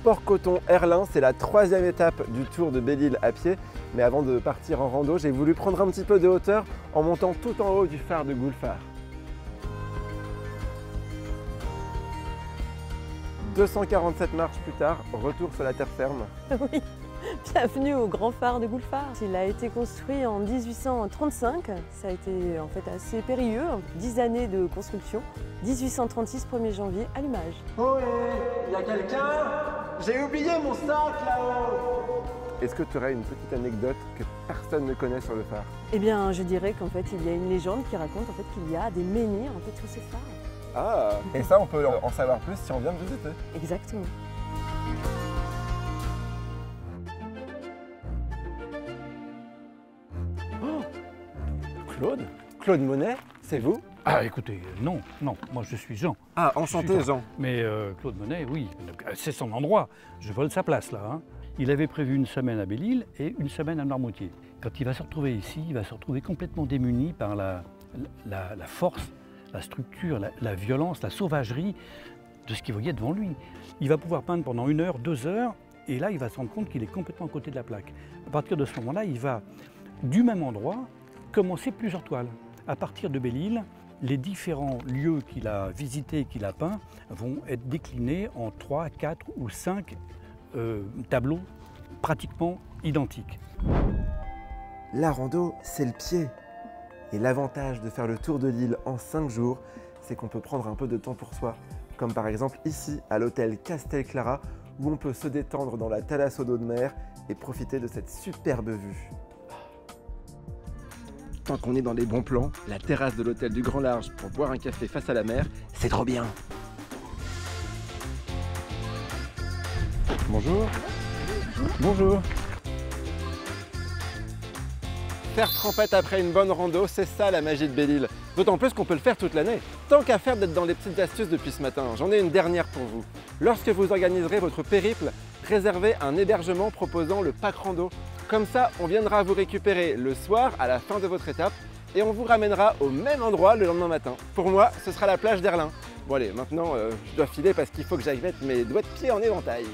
Sport Coton Herlin, c'est la 3e étape du Tour de Belle-Île à pied. Mais avant de partir en rando, j'ai voulu prendre un petit peu de hauteur en montant tout en haut du phare de Goulfart. 247 marches plus tard, retour sur la terre ferme. Oui, bienvenue au grand phare de Goulfart. Il a été construit en 1835, ça a été en fait assez périlleux, 10 années de construction. 1836, 1er janvier, allumage. Oh, il y a quelqu'un? J'ai oublié mon sac là-haut! Est-ce que tu aurais une petite anecdote que personne ne connaît sur le phare? Eh bien, je dirais qu'en fait, il y a une légende qui raconte en fait, qu'il y a des menhirs en fait, sous ces phares. Ah, et ça, on peut en savoir plus si on vient de visiter. Exactement. Oh, Claude Monet, c'est vous? Ah écoutez, non, moi je suis Jean. Ah, enchanté Jean. Mais Claude Monet, oui, c'est son endroit, je vole sa place là. Hein. Il avait prévu une semaine à Belle-Île et une semaine à Noirmoutier. Quand il va se retrouver ici, il va se retrouver complètement démuni par la force, la structure, la violence, la sauvagerie de ce qu'il voyait devant lui. Il va pouvoir peindre pendant 1 heure, 2 heures, et là il va se rendre compte qu'il est complètement à côté de la plaque. À partir de ce moment-là, il va, du même endroit, commencer plusieurs toiles. À partir de Belle-Île, les différents lieux qu'il a visités, qu'il a peints, vont être déclinés en 3, 4 ou 5 tableaux pratiquement identiques. La rando, c'est le pied. Et l'avantage de faire le tour de l'île en 5 jours, c'est qu'on peut prendre un peu de temps pour soi. Comme par exemple ici, à l'hôtel Castel Clara, où on peut se détendre dans la thalasso d'eau de mer et profiter de cette superbe vue. Tant qu'on est dans les bons plans, la terrasse de l'hôtel du Grand Large pour boire un café face à la mer, c'est trop bien. Bonjour. Bonjour. Faire trempette après une bonne rando, c'est ça la magie de Belle-Île. D'autant plus qu'on peut le faire toute l'année. Tant qu'à faire d'être dans les petites astuces depuis ce matin, j'en ai une dernière pour vous. Lorsque vous organiserez votre périple, réservez un hébergement proposant le pack rando. Comme ça, on viendra vous récupérer le soir à la fin de votre étape et on vous ramènera au même endroit le lendemain matin. Pour moi, ce sera la plage d'Herlin. Bon allez, maintenant je dois filer parce qu'il faut que j'aille mettre mes doigts de pied en éventail.